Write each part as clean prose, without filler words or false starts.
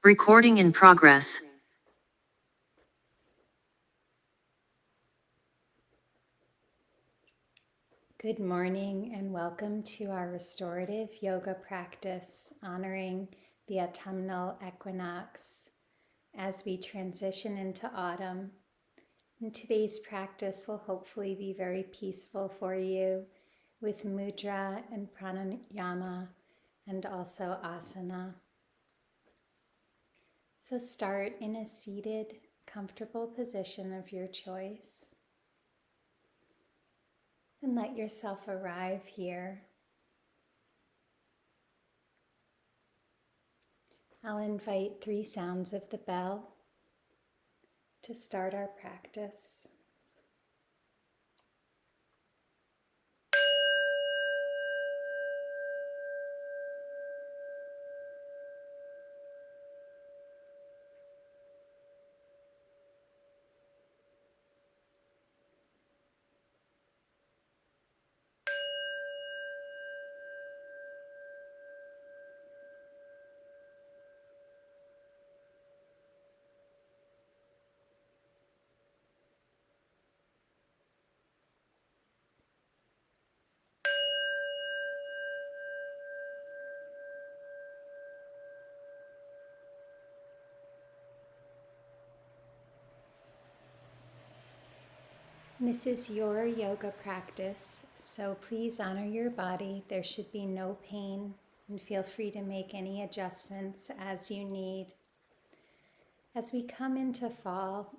Recording in progress. Good morning and welcome to our restorative yoga practice honoring the autumnal equinox as we transition into autumn. And today's practice will hopefully be very peaceful for you with mudra and pranayama and also asana. So start in a seated, comfortable position of your choice. And let yourself arrive here. I'll invite 3 sounds of the bell to start our practice. This is your yoga practice, so please honor your body. There should be no pain, and feel free to make any adjustments as you need. As we come into fall,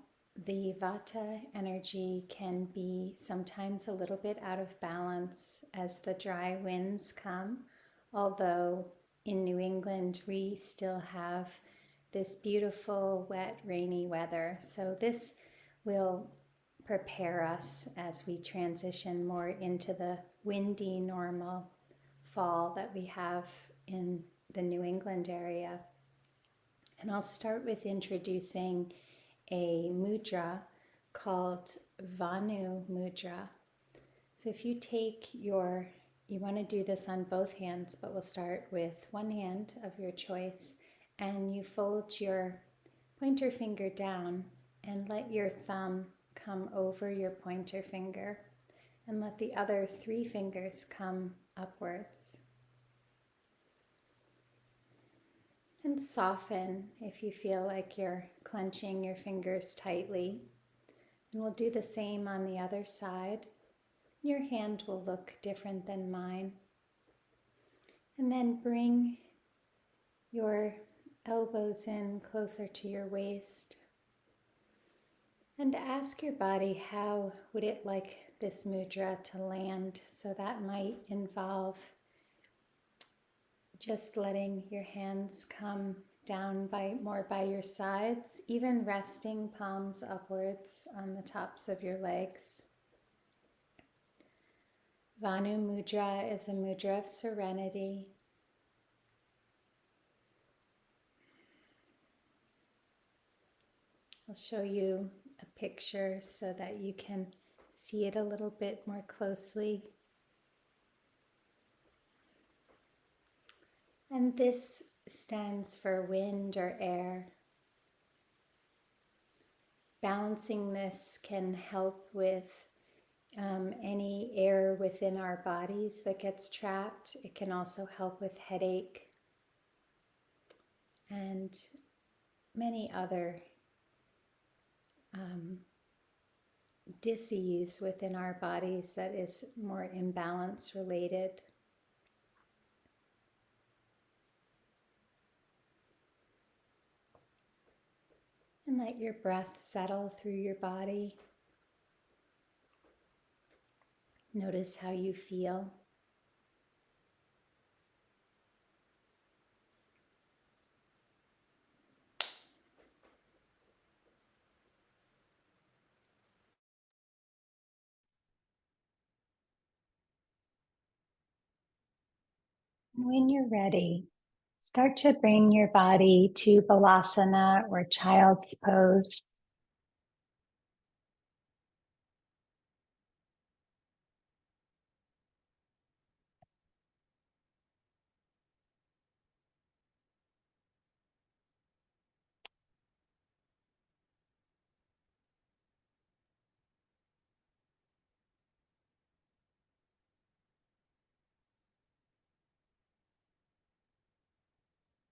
the vata energy can be sometimes a little bit out of balance as the dry winds come, although in New England we still have this beautiful, wet, rainy weather. So this will prepare us as we transition more into the windy, normal fall that we have in the New England area. And I'll start with introducing a mudra called Vanu mudra. So if you take you want to do this on both hands, but we'll start with one hand of your choice, and you fold your pointer finger down and let your thumb come over your pointer finger, and let the other 3 fingers come upwards. And soften if you feel like you're clenching your fingers tightly. And we'll do the same on the other side. Your hand will look different than mine. And then bring your elbows in closer to your waist. And ask your body, how would it like this mudra to land? So that might involve just letting your hands come down more by your sides, even resting palms upwards on the tops of your legs. Vanu mudra is a mudra of serenity. I'll show you a picture so that you can see it a little bit more closely. And this stands for wind or air. Balancing this can help with any air within our bodies that gets trapped. It can also help with headache and many other dis-ease within our bodies that is more imbalance related. And let your breath settle through your body. Notice how you feel. When you're ready, start to bring your body to balasana or child's pose.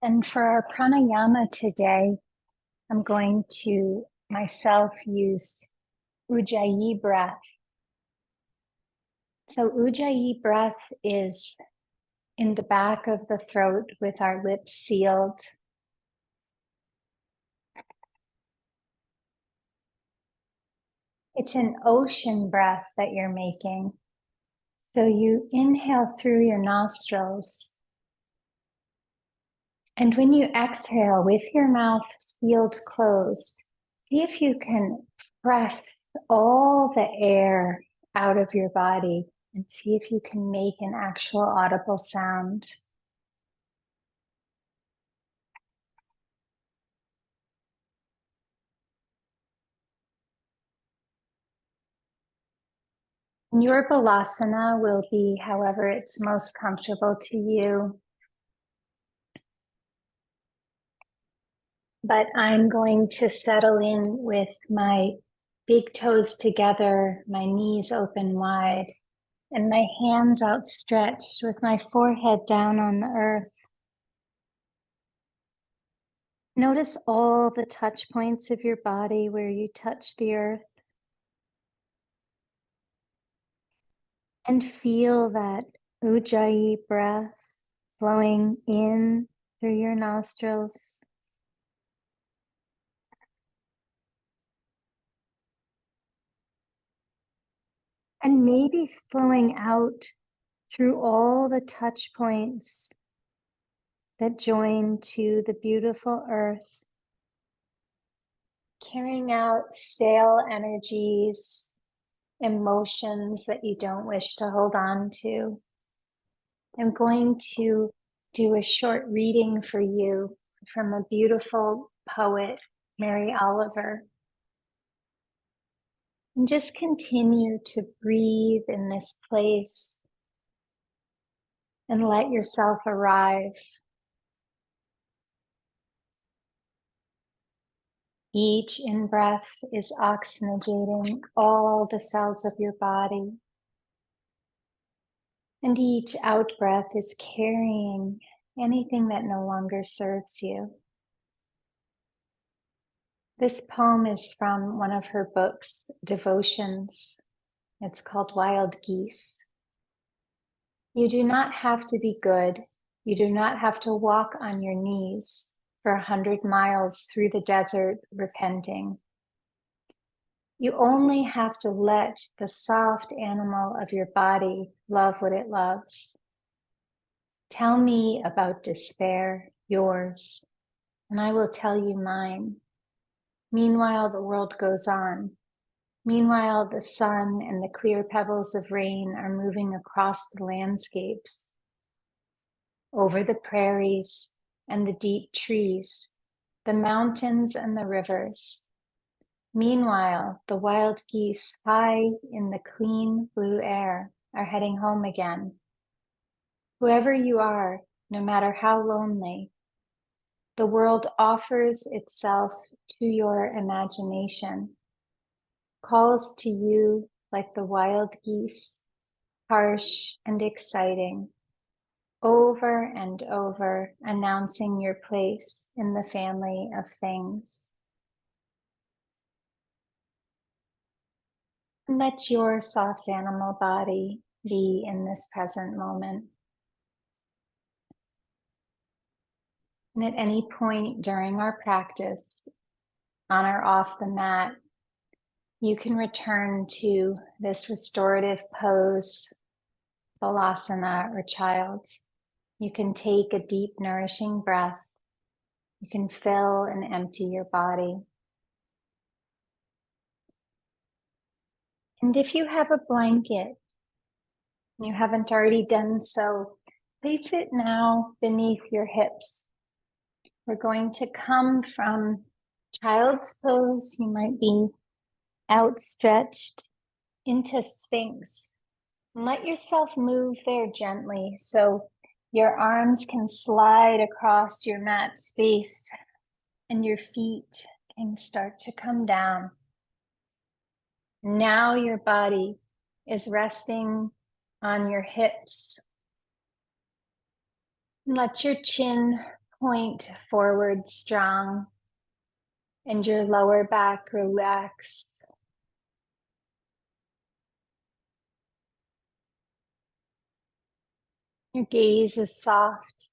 And for our pranayama today, I'm going to myself use Ujjayi breath. So Ujjayi breath is in the back of the throat with our lips sealed. It's an ocean breath that you're making. So you inhale through your nostrils. And when you exhale with your mouth sealed closed, see if you can press all the air out of your body and see if you can make an actual audible sound. Your balasana will be however it's most comfortable to you. But I'm going to settle in with my big toes together, my knees open wide, and my hands outstretched with my forehead down on the earth. Notice all the touch points of your body where you touch the earth. And feel that Ujjayi breath flowing in through your nostrils. And maybe flowing out through all the touch points that join to the beautiful earth, carrying out stale energies, emotions that you don't wish to hold on to. I'm going to do a short reading for you from a beautiful poet, Mary Oliver. And just continue to breathe in this place and let yourself arrive. Each in-breath is oxygenating all the cells of your body. And each out-breath is carrying anything that no longer serves you. This poem is from one of her books, Devotions. It's called Wild Geese. You do not have to be good. You do not have to walk on your knees for 100 miles through the desert repenting. You only have to let the soft animal of your body love what it loves. Tell me about despair, yours, and I will tell you mine. Meanwhile, the world goes on. Meanwhile, the sun and the clear pebbles of rain are moving across the landscapes, over the prairies and the deep trees, the mountains and the rivers. Meanwhile, the wild geese high in the clean blue air are heading home again. Whoever you are, no matter how lonely, the world offers itself to your imagination, calls to you like the wild geese, harsh and exciting, over and over announcing your place in the family of things. And let your soft animal body be in this present moment. And at any point during our practice, on or off the mat, you can return to this restorative pose, balasana or child. You can take a deep, nourishing breath. You can fill and empty your body. And if you have a blanket, you haven't already done so, place it now beneath your hips. We're going to come from child's pose. You might be outstretched into Sphinx. And let yourself move there gently so your arms can slide across your mat space and your feet can start to come down. Now your body is resting on your hips. Let your chin point forward strong and your lower back relaxed. Your gaze is soft.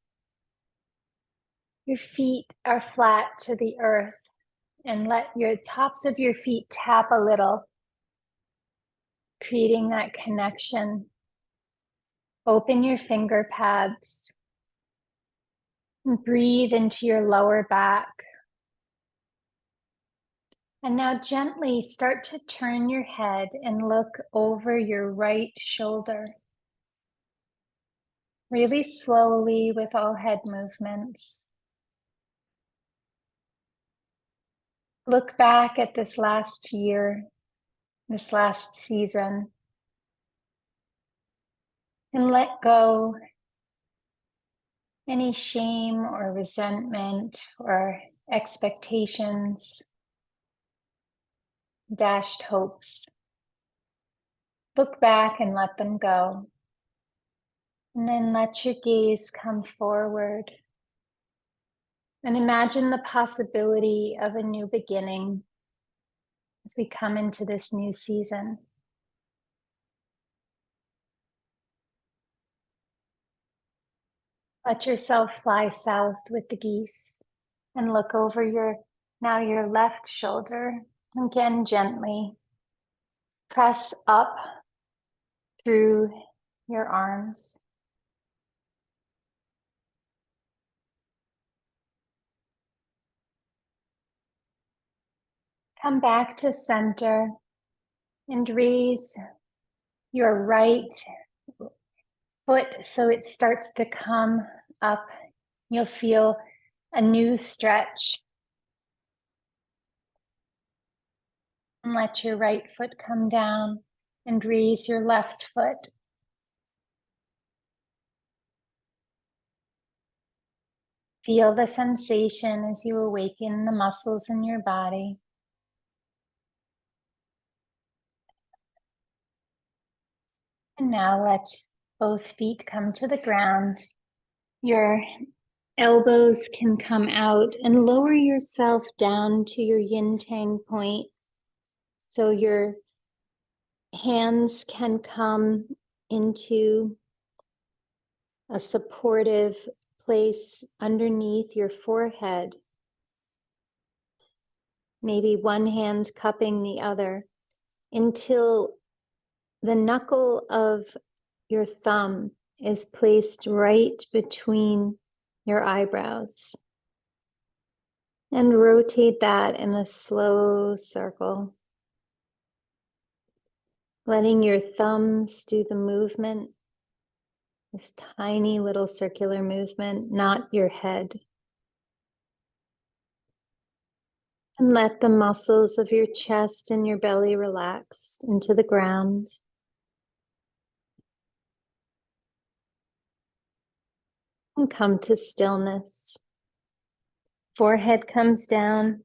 Your feet are flat to the earth, and let your tops of your feet tap a little, creating that connection. Open your finger pads and breathe into your lower back. And now gently start to turn your head and look over your right shoulder. Really slowly with all head movements. Look back at this last year, this last season, and let go any shame or resentment or expectations, dashed hopes. Look back and let them go. And then let your gaze come forward. And imagine the possibility of a new beginning as we come into this new season. Let yourself fly south with the geese and look over your left shoulder. Again, gently press up through your arms. Come back to center and raise your right foot so it starts to come up. You'll feel a new stretch. And let your right foot come down and raise your left foot. Feel the sensation as you awaken the muscles in your body. And now let both feet come to the ground. Your elbows can come out and lower yourself down to your yin tang point. So your hands can come into a supportive place underneath your forehead. Maybe one hand cupping the other until the knuckle of your thumb is placed right between your eyebrows. And rotate that in a slow circle. Letting your thumbs do the movement, this tiny little circular movement, not your head. And let the muscles of your chest and your belly relax into the ground. And come to stillness. Forehead comes down.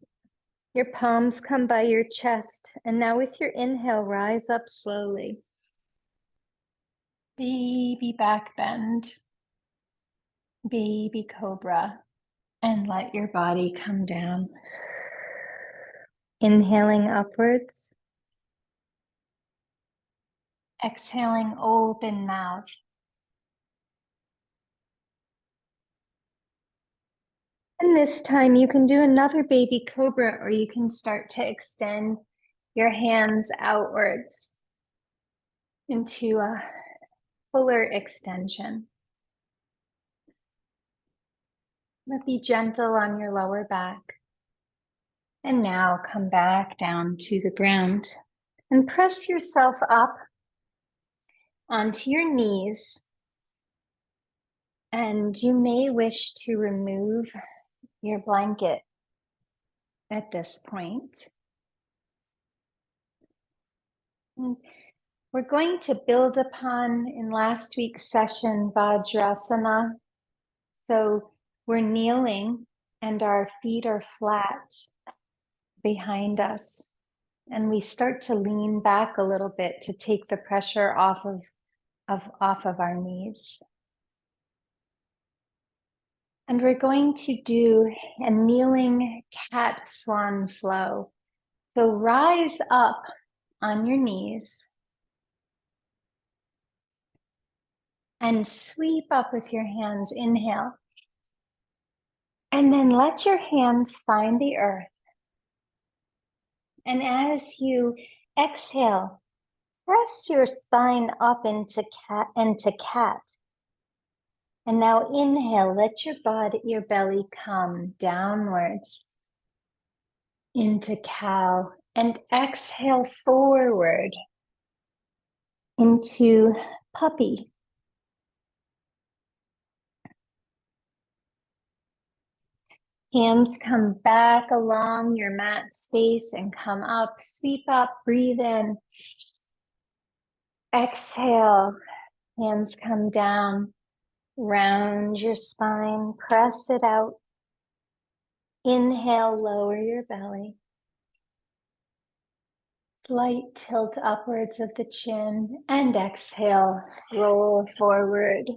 Your palms come by your chest. And now with your inhale, rise up slowly. Baby back bend. Baby cobra. And let your body come down. Inhaling upwards. Exhaling open mouth. And this time you can do another baby cobra, or you can start to extend your hands outwards into a fuller extension. But be gentle on your lower back. And now come back down to the ground and press yourself up onto your knees. And you may wish to remove your blanket at this point. We're going to build upon in last week's session Vajrasana. So we're kneeling and our feet are flat behind us. And we start to lean back a little bit to take the pressure off of our knees. And we're going to do a kneeling cat swan flow. So rise up on your knees and sweep up with your hands. Inhale. And then let your hands find the earth. And as you exhale, press your spine up into cat. And now inhale, let your belly come downwards into cow. And exhale forward into puppy. Hands come back along your mat space and come up, sweep up, breathe in. Exhale, hands come down, round your spine, press it out. Inhale, lower your belly. Slight tilt upwards of the chin, and exhale, roll forward.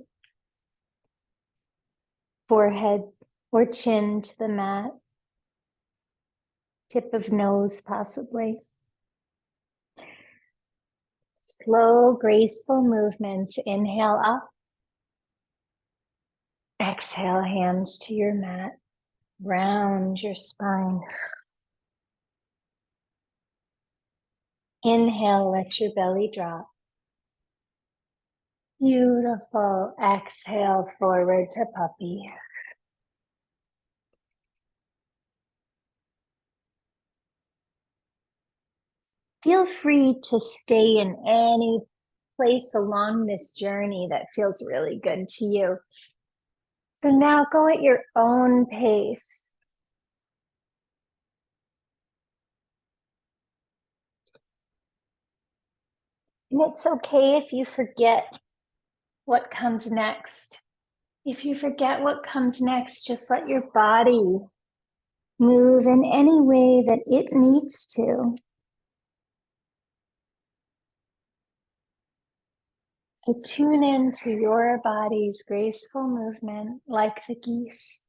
Forehead or chin to the mat. Tip of nose possibly. Slow, graceful movements. Inhale up. Exhale, hands to your mat. Round your spine. Inhale, let your belly drop. Beautiful. Exhale, forward to puppy. Feel free to stay in any place along this journey that feels really good to you. So now go at your own pace. And it's okay if you forget what comes next. If you forget what comes next, just let your body move in any way that it needs to. So tune into your body's graceful movement like the geese.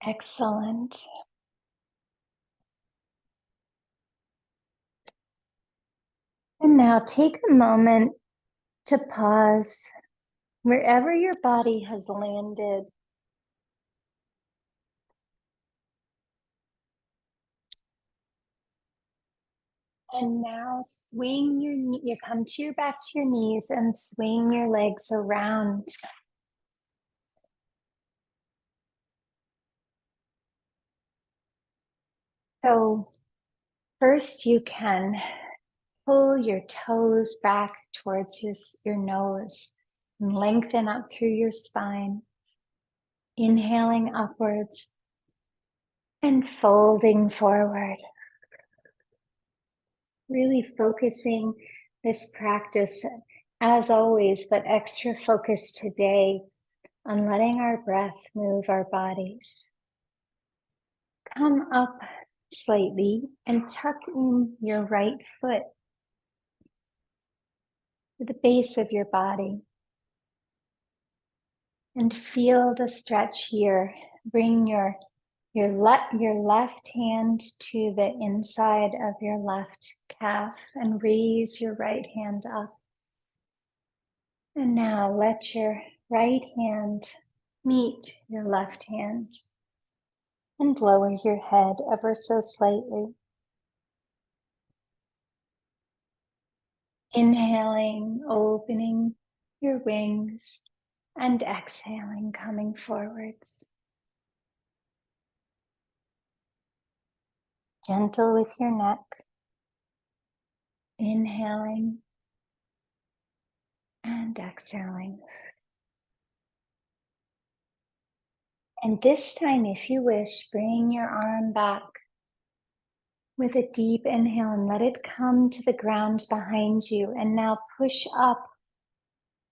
Excellent. And now take a moment to pause wherever your body has landed. And now you come back to your knees and swing your legs around. So first you can pull your toes back towards your nose and lengthen up through your spine. Inhaling upwards and folding forward. Really focusing this practice, as always, but extra focus today on letting our breath move our bodies. Come up slightly and tuck in your right foot to the base of your body. And feel the stretch here. Bring your left hand to the inside of your left calf and raise your right hand up. And now let your right hand meet your left hand and lower your head ever so slightly. Inhaling, opening your wings, and exhaling, coming forwards. Gentle with your neck. Inhaling and exhaling. And this time, if you wish, bring your arm back with a deep inhale and let it come to the ground behind you. And now push up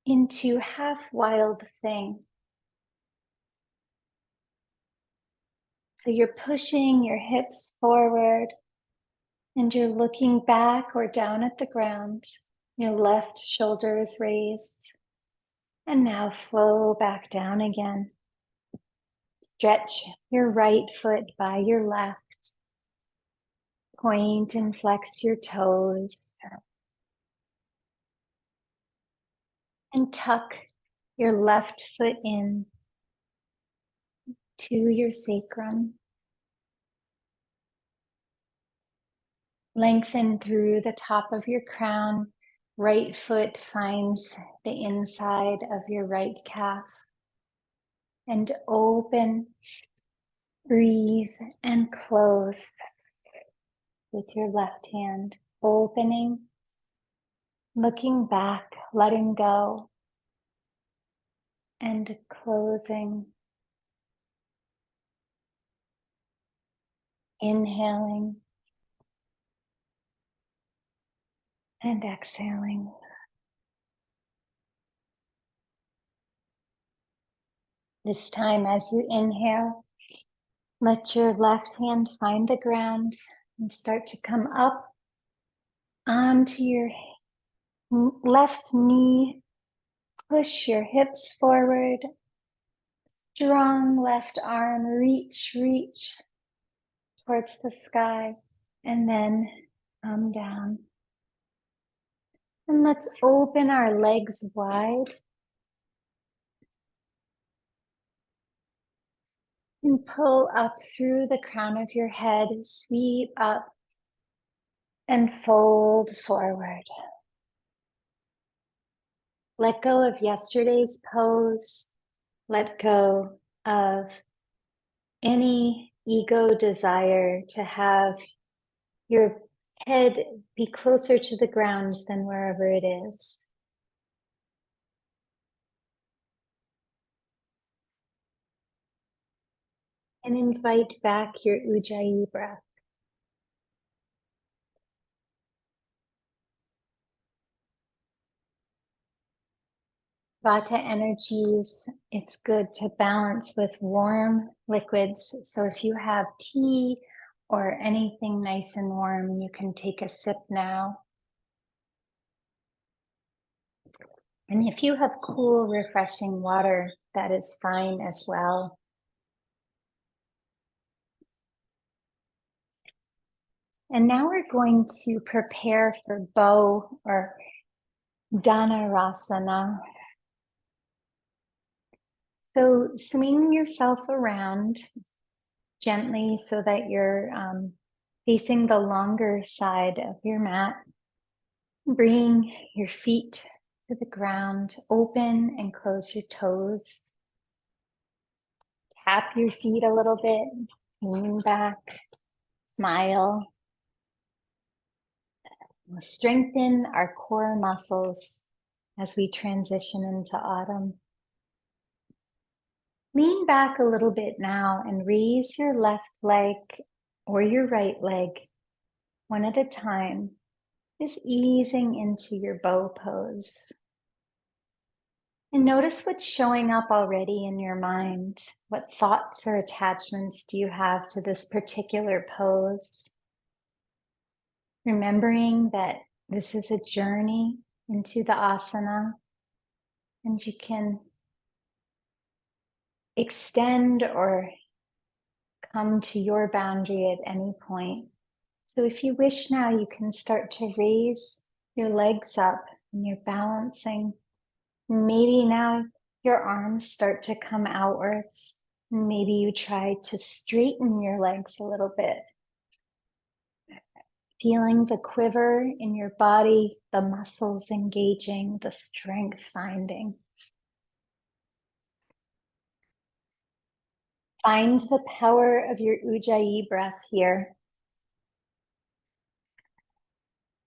into half wild thing. So you're pushing your hips forward and you're looking back or down at the ground. Your left shoulder is raised. And now flow back down again. Stretch your right foot by your left. Point and flex your toes. And tuck your left foot in to your sacrum. Lengthen through the top of your crown. Right foot finds the inside of your right calf. And open, breathe, and close with your left hand. Opening, looking back, letting go, and closing. Inhaling and exhaling. This time, as you inhale, let your left hand find the ground and start to come up onto your left knee. Push your hips forward. Strong left arm, reach towards the sky, and then come down. And let's open our legs wide and pull up through the crown of your head, sweep up and fold forward. Let go of yesterday's pose. Let go of any ego desire to have your head be closer to the ground than wherever it is. And invite back your Ujjayi breath. Vata energies, it's good to balance with warm liquids. So if you have tea or anything nice and warm, you can take a sip now. And if you have cool, refreshing water, that is fine as well. And now we're going to prepare for bow or Dhanurasana. So swing yourself around gently so that you're facing the longer side of your mat. Bring your feet to the ground, open and close your toes. Tap your feet a little bit, lean back, smile. We'll strengthen our core muscles as we transition into autumn. Lean back a little bit now and raise your left leg or your right leg one at a time, just easing into your bow pose. And notice what's showing up already in your mind. What thoughts or attachments do you have to this particular pose? Remembering that this is a journey into the asana, and you can extend or come to your boundary at any point. So if you wish now, you can start to raise your legs up and you're balancing. Maybe now your arms start to come outwards. Maybe you try to straighten your legs a little bit. Feeling the quiver in your body, the muscles engaging, the strength finding. Find the power of your Ujjayi breath here.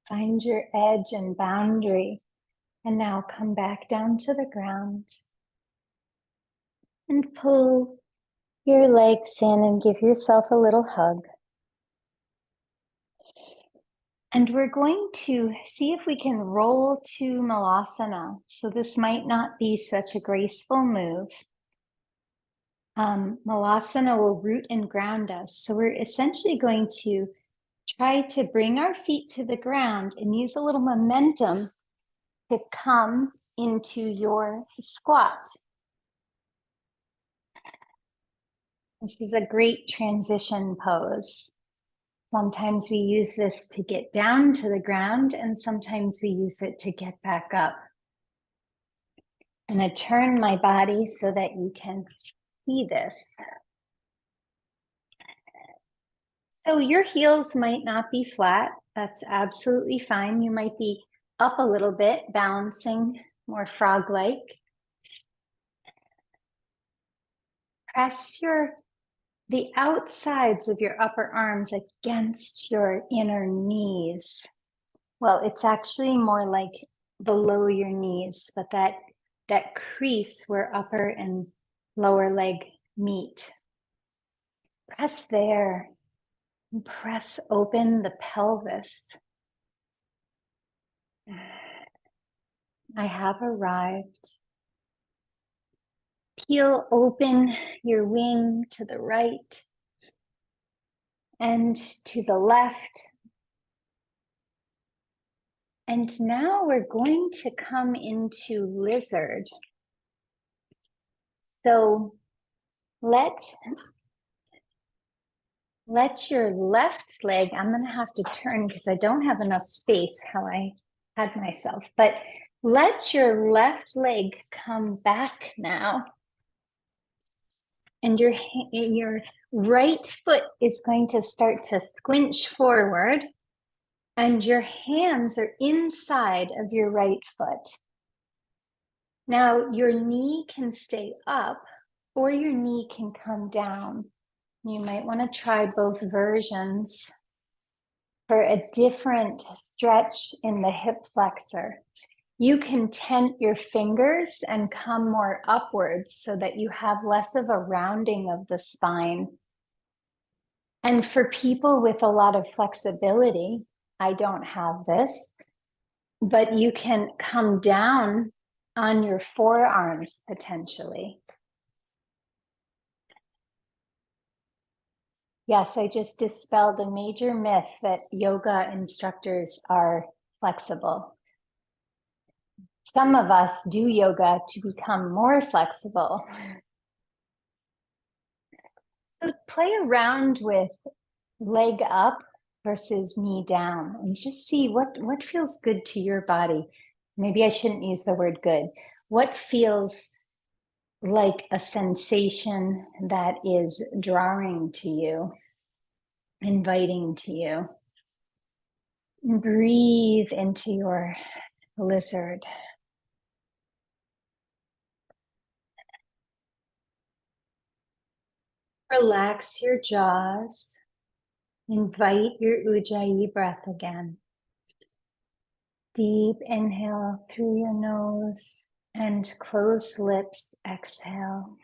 Find your edge and boundary. And now come back down to the ground. And pull your legs in and give yourself a little hug. And we're going to see if we can roll to Malasana. So this might not be such a graceful move. Malasana will root and ground us. So we're essentially going to try to bring our feet to the ground and use a little momentum to come into your squat. This is a great transition pose. Sometimes we use this to get down to the ground, and sometimes we use it to get back up. I'm going to turn my body so that you can see this. So your heels might not be flat. That's absolutely fine. You might be up a little bit, balancing more frog-like. Press the outsides of your upper arms against your inner knees. Well, it's actually more like below your knees, but that crease where upper and lower leg meet. Press there and press open the pelvis. I have arrived. Peel open your wing to the right and to the left. And now we're going to come into lizard. So let your left leg, I'm going to have to turn because I don't have enough space how I had myself, but let your left leg come back now. And your right foot is going to start to squinch forward, and your hands are inside of your right foot. Now, your knee can stay up or your knee can come down. You might want to try both versions for a different stretch in the hip flexor. You can tent your fingers and come more upwards so that you have less of a rounding of the spine. And for people with a lot of flexibility, I don't have this, but you can come down on your forearms potentially. Yes, I just dispelled a major myth that yoga instructors are flexible. Some of us do yoga to become more flexible. So play around with leg up versus knee down and just see what feels good to your body. Maybe I shouldn't use the word good. What feels like a sensation that is drawing to you, inviting to you. Breathe into your lizard. Relax your jaws. Invite your Ujjayi breath again. Deep inhale through your nose and closed lips, exhale.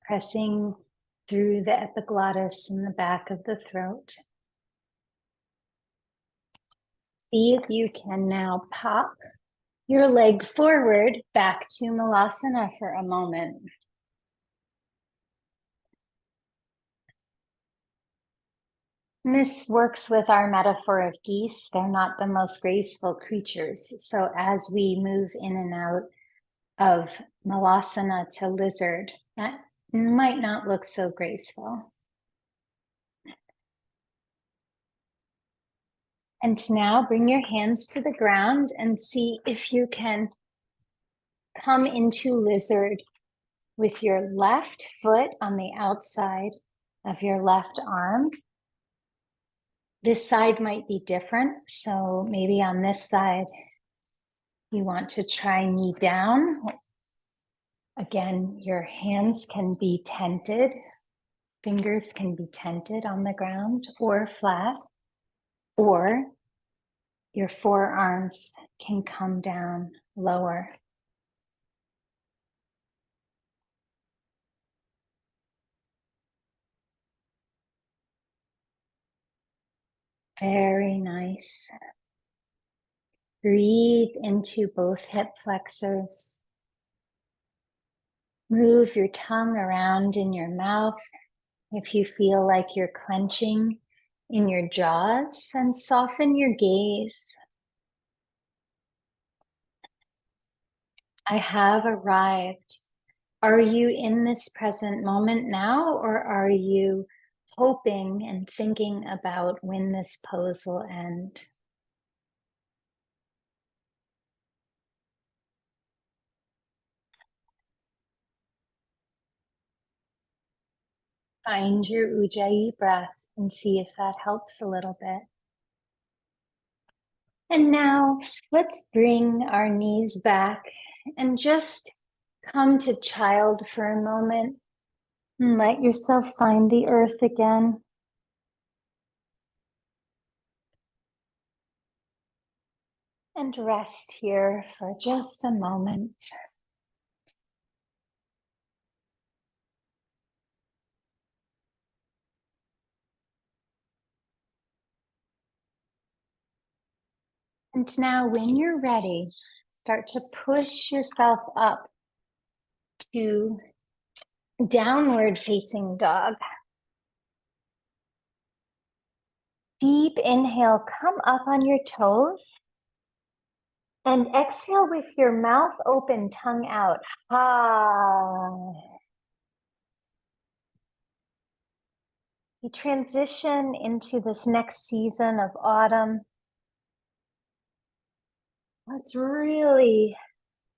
Pressing through the epiglottis in the back of the throat. See if you can now pop your leg forward back to Malasana for a moment. And this works with our metaphor of geese. They're not the most graceful creatures. So as we move in and out of Malasana to lizard, that might not look so graceful. And now bring your hands to the ground and see if you can come into lizard with your left foot on the outside of your left arm. This side might be different. So maybe on this side, you want to try knee down. Again, your hands can be tented. Fingers can be tented on the ground or flat, or your forearms can come down lower. Very nice. Breathe into both hip flexors. Move your tongue around in your mouth if you feel like you're clenching in your jaws, and soften your gaze. I have arrived. Are you in this present moment now, or are you hoping and thinking about when this pose will end? Find your Ujjayi breath and see if that helps a little bit. And now let's bring our knees back and just come to child for a moment. And let yourself find the earth again. And rest here for just a moment. And now when you're ready, start to push yourself up to downward facing dog. Deep inhale, come up on your toes. And exhale with your mouth open, tongue out. Ah. You transition into this next season of autumn. Let's really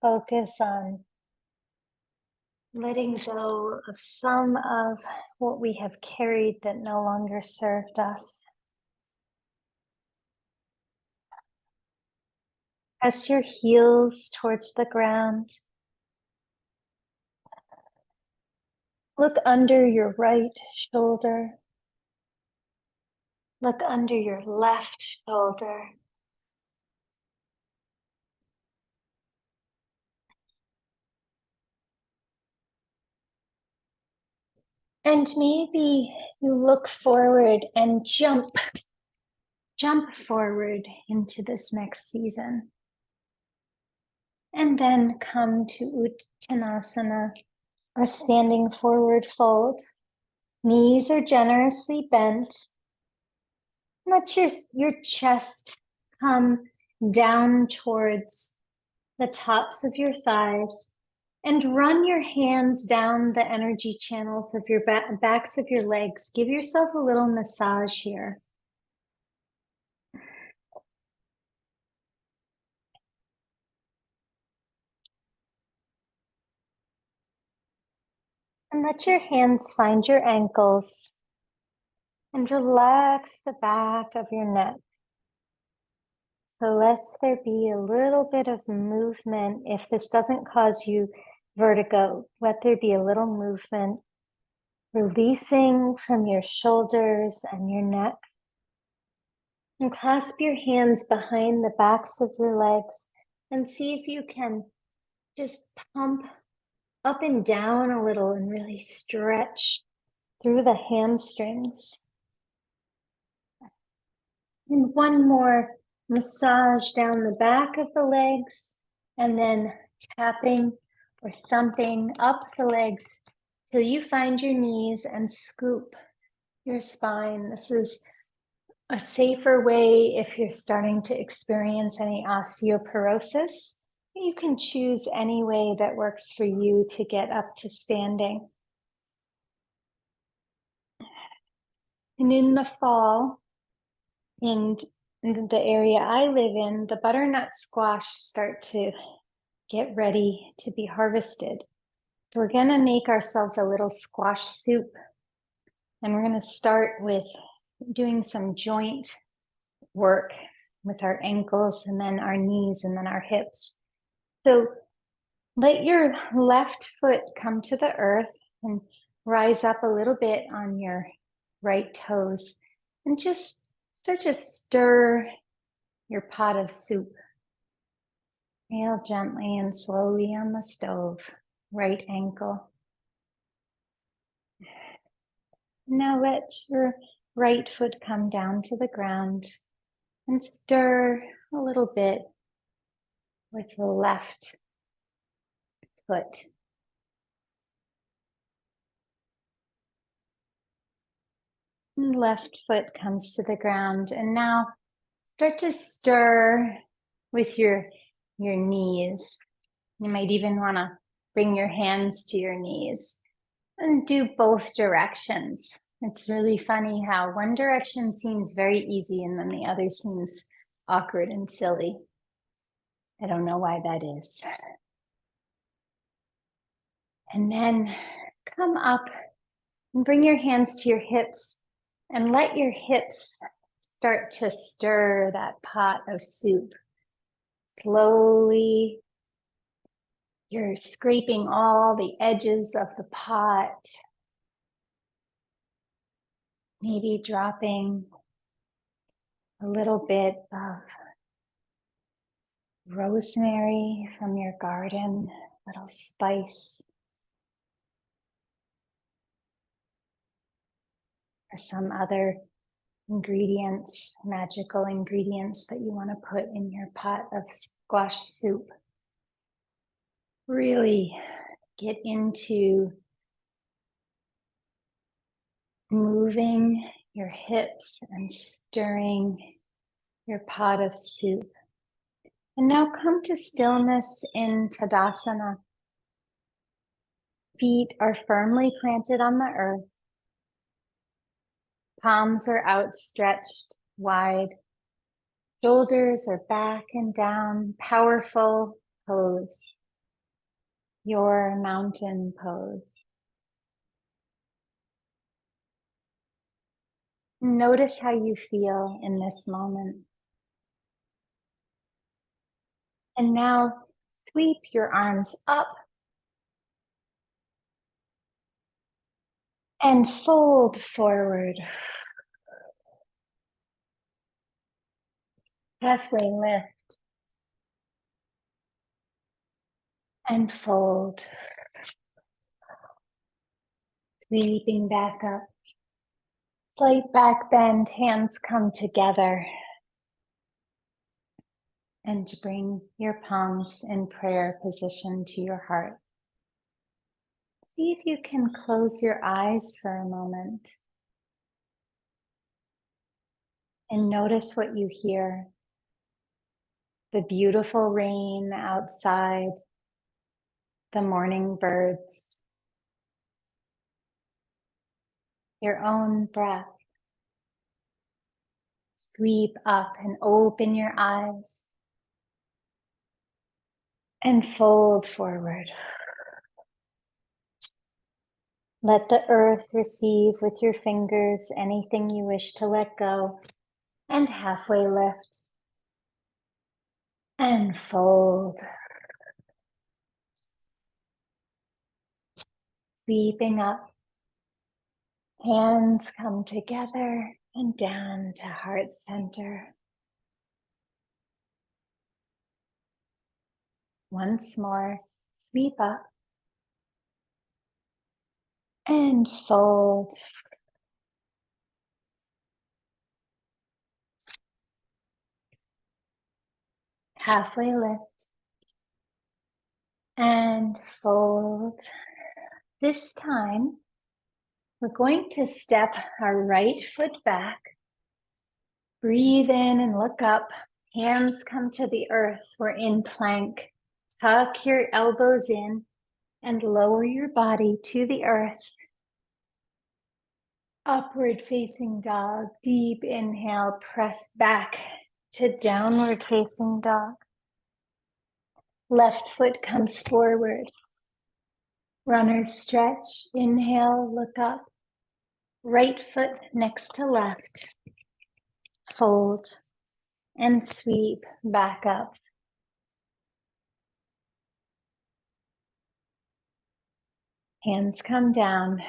focus on letting go of some of what we have carried that no longer served us. Press your heels towards the ground. Look under your right shoulder. Look under your left shoulder. And maybe you look forward and jump forward into this next season. And then come to Uttanasana, or standing forward fold. Knees are generously bent. Let your chest come down towards the tops of your thighs, and run your hands down the energy channels of your backs of your legs. Give yourself a little massage here. And let your hands find your ankles. And relax the back of your neck. So let there be a little bit of movement. If this doesn't cause you vertigo, let there be a little movement, releasing from your shoulders and your neck. And clasp your hands behind the backs of your legs and see if you can just pump up and down a little and really stretch through the hamstrings. And one more massage down the back of the legs, and then tapping or thumping up the legs till you find your knees and scoop your spine. This is a safer way if you're starting to experience any osteoporosis. You can choose any way that works for you to get up to standing. And in the fall, in the area I live in, the butternut squash start to get ready to be harvested. So we're going to make ourselves a little squash soup. And we're going to start with doing some joint work with our ankles and then our knees and then our hips. So let your left foot come to the earth and rise up a little bit on your right toes, and just start to stir your pot of soup real gently and slowly on the stove, right ankle. Now let your right foot come down to the ground and stir a little bit with the left foot. And left foot comes to the ground. And now start to stir with your knees. You might even want to bring your hands to your knees and do both directions. It's really funny how one direction seems very easy and then the other seems awkward and silly. I don't know why that is. And then come up and bring your hands to your hips and let your hips start to stir that pot of soup. Slowly, you're scraping all the edges of the pot, maybe dropping a little bit of rosemary from your garden, little spice, or some other ingredients, magical ingredients that you want to put in your pot of squash soup. Really get into moving your hips and stirring your pot of soup. And now come to stillness in Tadasana. Feet are firmly planted on the earth. Palms are outstretched wide. Shoulders are back and down. Powerful pose. Your mountain pose. Notice how you feel in this moment. And now sweep your arms up and fold forward. Halfway lift and fold. Sweeping back up. Slight back bend, hands come together. And bring your palms in prayer position to your heart. See if you can close your eyes for a moment. And notice what you hear. The beautiful rain outside, the morning birds, your own breath. Sweep up and open your eyes and fold forward. Let the earth receive with your fingers anything you wish to let go, and halfway lift and fold. Sweeping up, hands come together and down to heart center. Once more, sweep up and fold. Halfway lift and fold. This time, we're going to step our right foot back. Breathe in and look up. Hands come to the earth. We're in plank. Tuck your elbows in and lower your body to the earth. Upward facing dog. Deep inhale, press back to downward facing dog. Left foot comes forward. Runner's stretch. Inhale, look up. Right foot next to left. Fold and sweep back up. Hands come down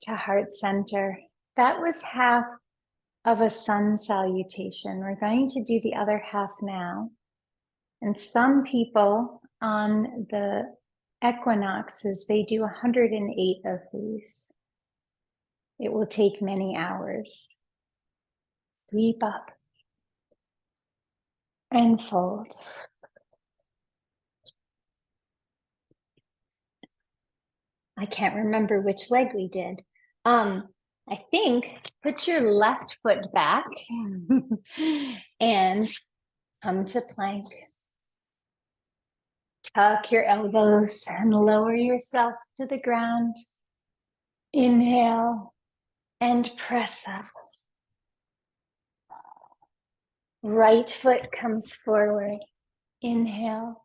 to heart center. That was half of a sun salutation. We're going to do the other half now. And some people on the equinoxes, they do 108 of these. It will take many hours. Sweep up and fold. I can't remember which leg we did. I think put your left foot back and come to plank. Tuck your elbows and lower yourself to the ground. Inhale and press up. Right foot comes forward. Inhale.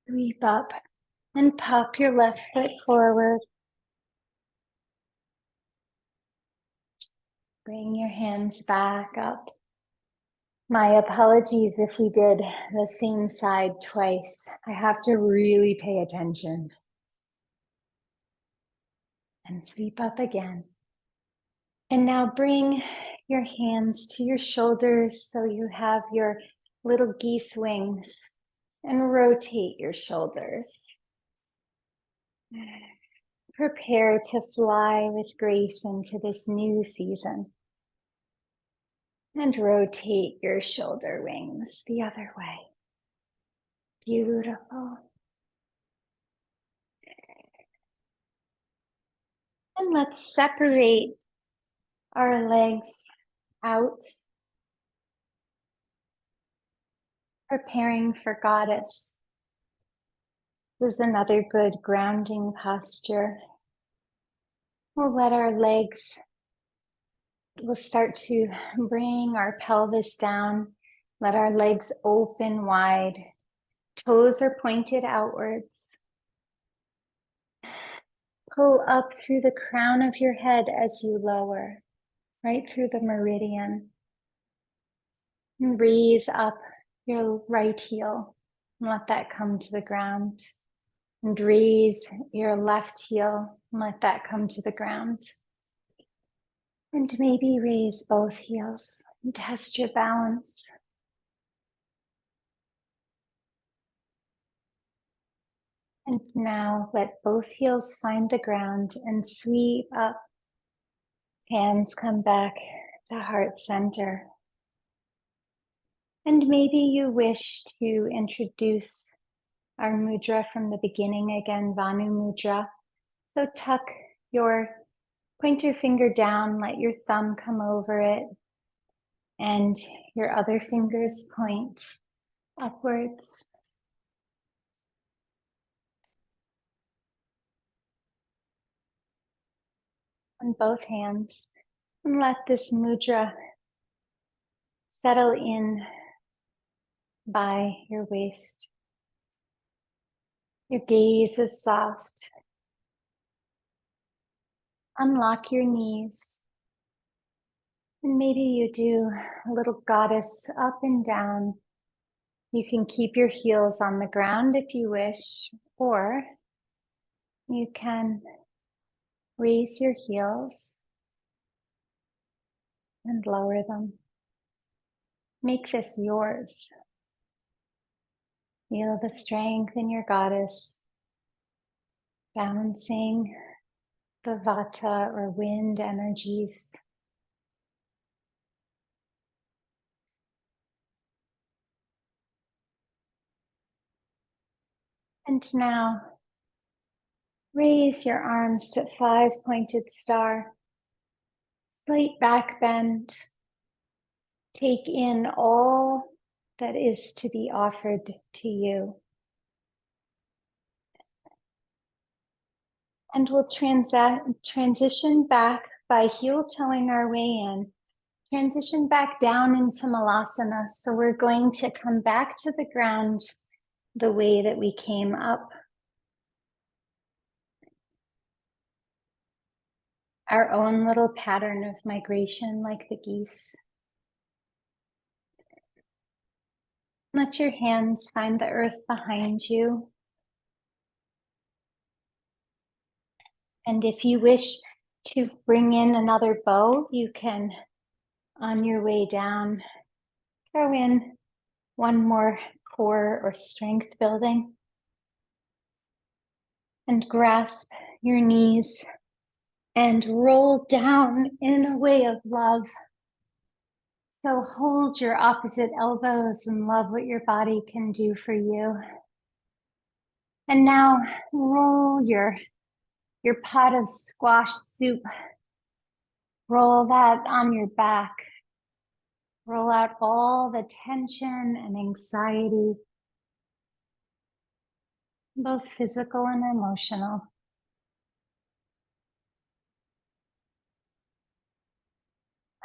Sweep up and pop your left foot forward. Bring your hands back up. My apologies if we did the same side twice. I have to really pay attention. And sweep up again. And now bring your hands to your shoulders so you have your little geese wings, and rotate your shoulders. Prepare to fly with grace into this new season. And rotate your shoulder wings the other way. Beautiful. And let's separate our legs out, preparing for goddess. This is another good grounding posture. We'll let our legs, we'll start to bring our pelvis down. Let our legs open wide. Toes are pointed outwards. Pull up through the crown of your head as you lower, right through the meridian. And raise up your right heel and let that come to the ground. And raise your left heel and let that come to the ground. And maybe raise both heels and test your balance. And now let both heels find the ground and sweep up. Hands come back to heart center. And maybe you wish to introduce our mudra from the beginning again, Vanu mudra. So tuck your pointer finger down, let your thumb come over it, and your other fingers point upwards. On both hands, and let this mudra settle in by your waist. Your gaze is soft. Unlock your knees. And maybe you do a little goddess up and down. You can keep your heels on the ground if you wish, or you can raise your heels and lower them. Make this yours. Feel the strength in your goddess, balancing the vata or wind energies. And now, raise your arms to 5-pointed star. Slight back bend. Take in all that is to be offered to you. And we'll transition back by heel-toeing our way in. Transition back down into Malasana. So we're going to come back to the ground the way that we came up. Our own little pattern of migration like the geese. Let your hands find the earth behind you. And if you wish to bring in another bow, you can, on your way down, throw in one more core or strength building. And grasp your knees and roll down in a way of love. So hold your opposite elbows and love what your body can do for you. And now roll your your pot of squash soup. Roll that on your back. Roll out all the tension and anxiety, both physical and emotional.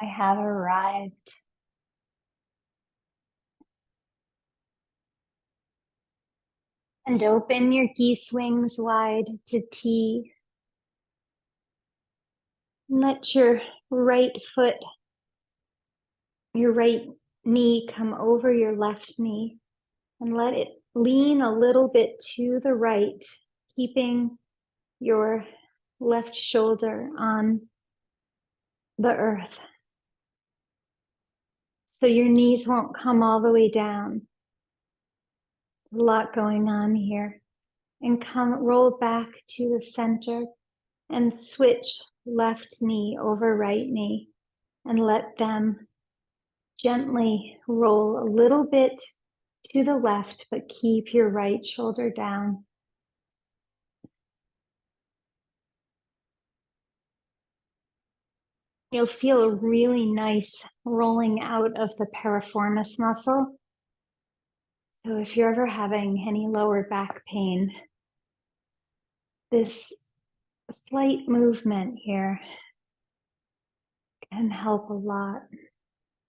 I have arrived. And open your geese wings wide to T. Let your right foot, your right knee come over your left knee and let it lean a little bit to the right, keeping your left shoulder on the earth. So your knees won't come all the way down. A lot going on here. And roll back to the center and switch left knee over right knee and let them gently roll a little bit to the left, but keep your right shoulder down. You'll feel a really nice rolling out of the piriformis muscle. So if you're ever having any lower back pain, this slight movement here can help a lot.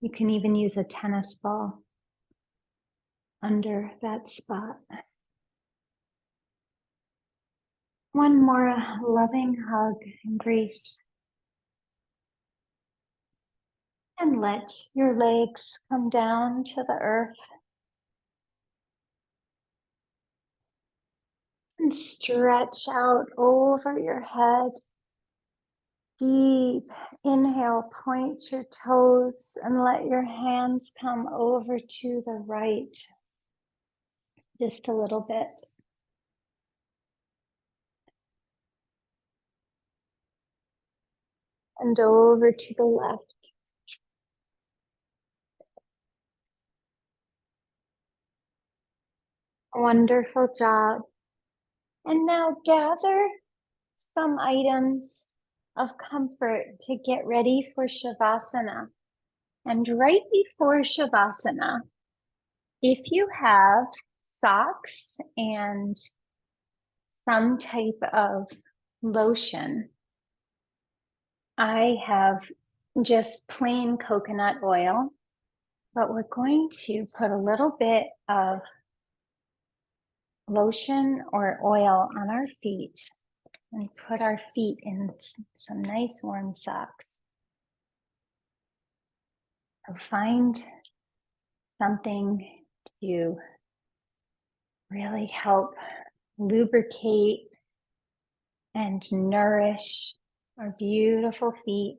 You can even use a tennis ball under that spot. One more loving hug, embrace. And let your legs come down to the earth. And stretch out over your head. Deep inhale, point your toes and let your hands come over to the right. Just a little bit. And over to the left. Wonderful job. And now gather some items of comfort to get ready for Shavasana. And right before Shavasana, if you have socks and some type of lotion, I have just plain coconut oil, but we're going to put a little bit of lotion or oil on our feet and put our feet in some nice warm socks. So find something to really help lubricate and nourish our beautiful feet.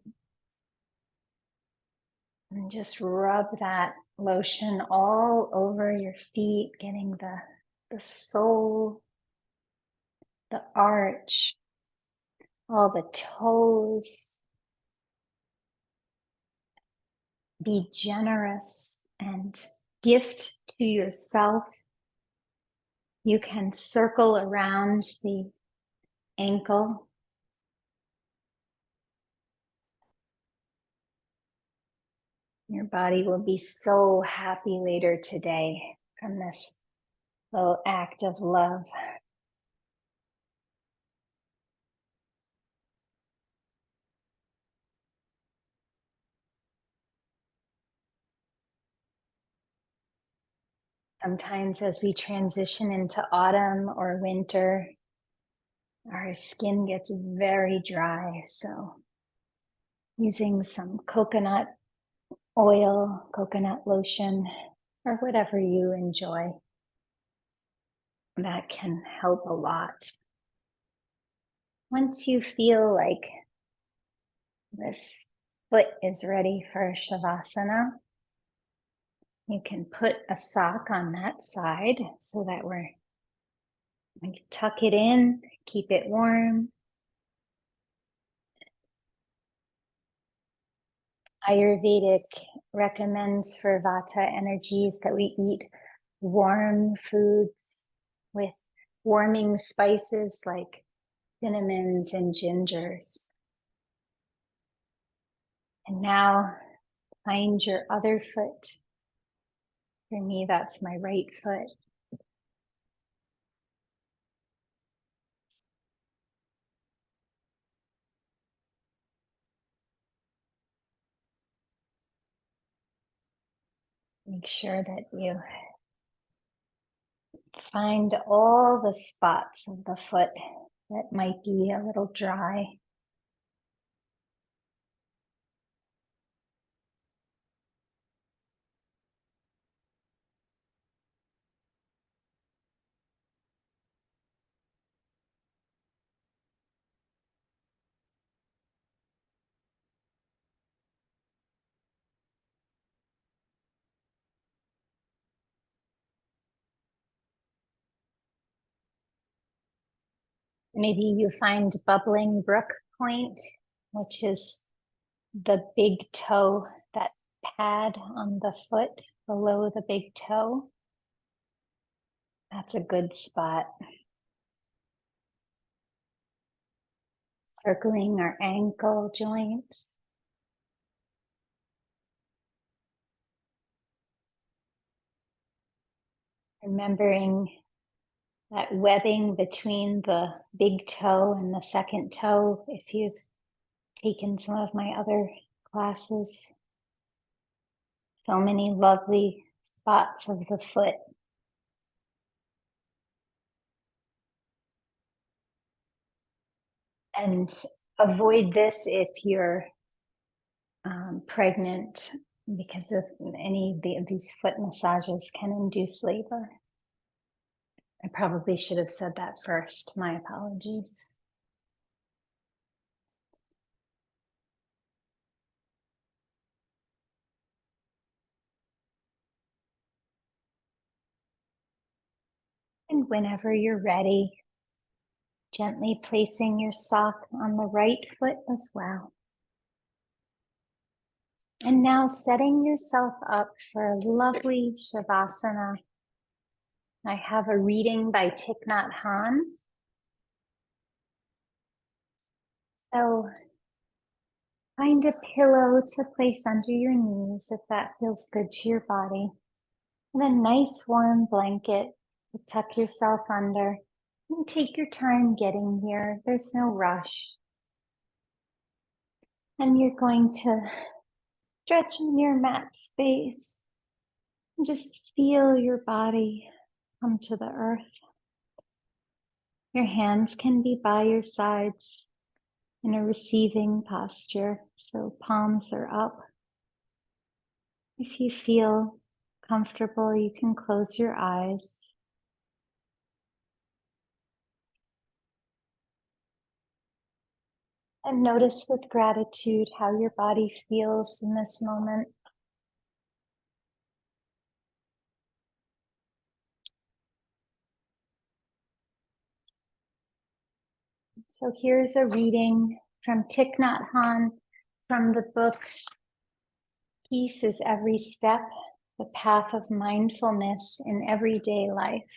And just rub that lotion all over your feet, getting the sole, the arch, all the toes. Be generous and gift to yourself. You can circle around the ankle. Your body will be so happy later today from this little act of love. Sometimes as we transition into autumn or winter, our skin gets very dry. So using some coconut oil, coconut lotion, or whatever you enjoy, that can help a lot. Once you feel like this foot is ready for Shavasana, you can put a sock on that side so that we can tuck it in, keep it warm. Ayurvedic recommends for Vata energies that we eat warm foods with warming spices like cinnamons and gingers. And now find your other foot. For me, that's my right foot. Make sure that you find all the spots of the foot that might be a little dry. Maybe you find Bubbling Brook Point, which is the big toe, that pad on the foot below the big toe. That's a good spot. Circling our ankle joints. Remembering that webbing between the big toe and the second toe, if you've taken some of my other classes. So many lovely spots of the foot. And avoid this if you're pregnant, because of any of these foot massages can induce labor. I probably should have said that first. My apologies. And whenever you're ready, gently placing your sock on the right foot as well. And now setting yourself up for a lovely Shavasana. I have a reading by Thich Nhat Hanh. So find a pillow to place under your knees if that feels good to your body. And a nice warm blanket to tuck yourself under. And take your time getting here. There's no rush. And you're going to stretch in your mat space. And just feel your body come to the earth. Your hands can be by your sides in a receiving posture, so palms are up. If you feel comfortable, you can close your eyes. And notice with gratitude how your body feels in this moment. So here's a reading from Thich Nhat Hanh from the book Peace is Every Step, The Path of Mindfulness in Everyday Life.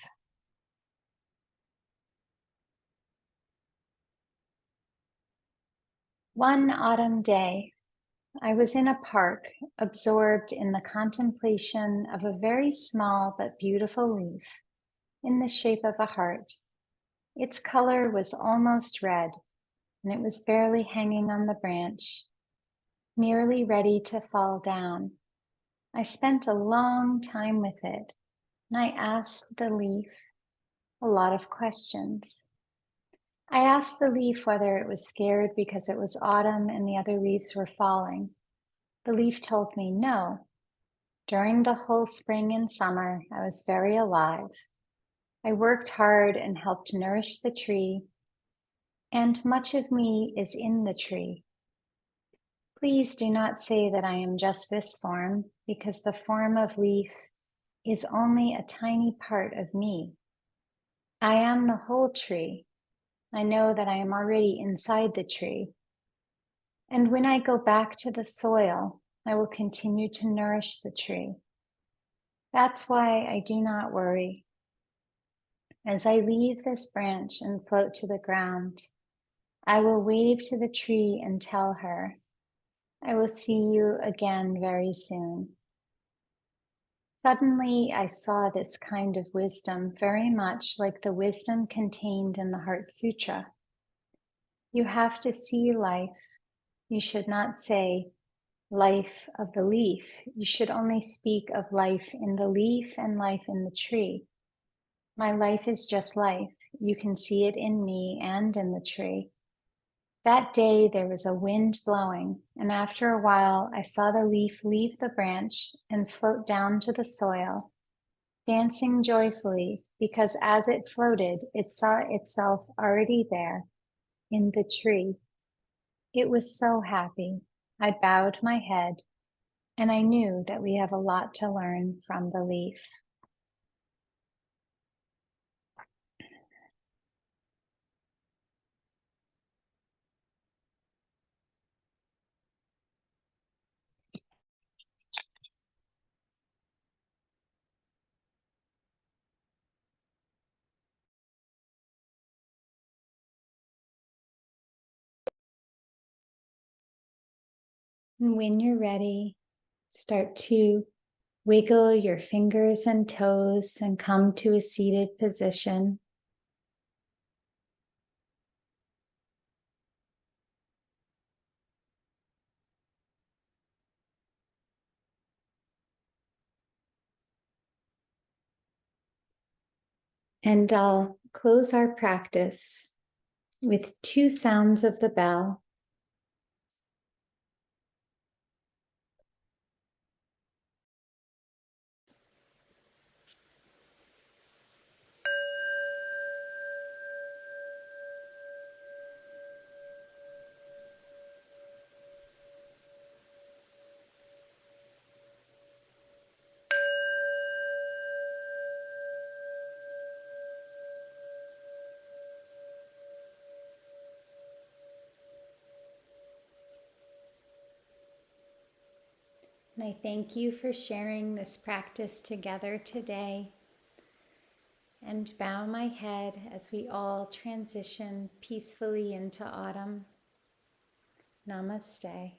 One autumn day, I was in a park, absorbed in the contemplation of a very small but beautiful leaf in the shape of a heart. Its color was almost red, and it was barely hanging on the branch, nearly ready to fall down. I spent a long time with it, and I asked the leaf a lot of questions. I asked the leaf whether it was scared because it was autumn and the other leaves were falling. The leaf told me no. During the whole spring and summer, I was very alive. I worked hard and helped nourish the tree, and much of me is in the tree. Please do not say that I am just this form, because the form of leaf is only a tiny part of me. I am the whole tree. I know that I am already inside the tree. And when I go back to the soil, I will continue to nourish the tree. That's why I do not worry. As I leave this branch and float to the ground, I will wave to the tree and tell her, I will see you again very soon. Suddenly, I saw this kind of wisdom very much like the wisdom contained in the Heart Sutra. You have to see life. You should not say, life of the leaf. You should only speak of life in the leaf and life in the tree. My life is just life. You can see it in me and in the tree. That day there was a wind blowing, and after a while I saw the leaf leave the branch and float down to the soil, dancing joyfully because as it floated, it saw itself already there in the tree. It was so happy. I bowed my head, and I knew that we have a lot to learn from the leaf. And when you're ready, start to wiggle your fingers and toes and come to a seated position. And I'll close our practice with 2 sounds of the bell. And I thank you for sharing this practice together today. And bow my head as we all transition peacefully into autumn. Namaste.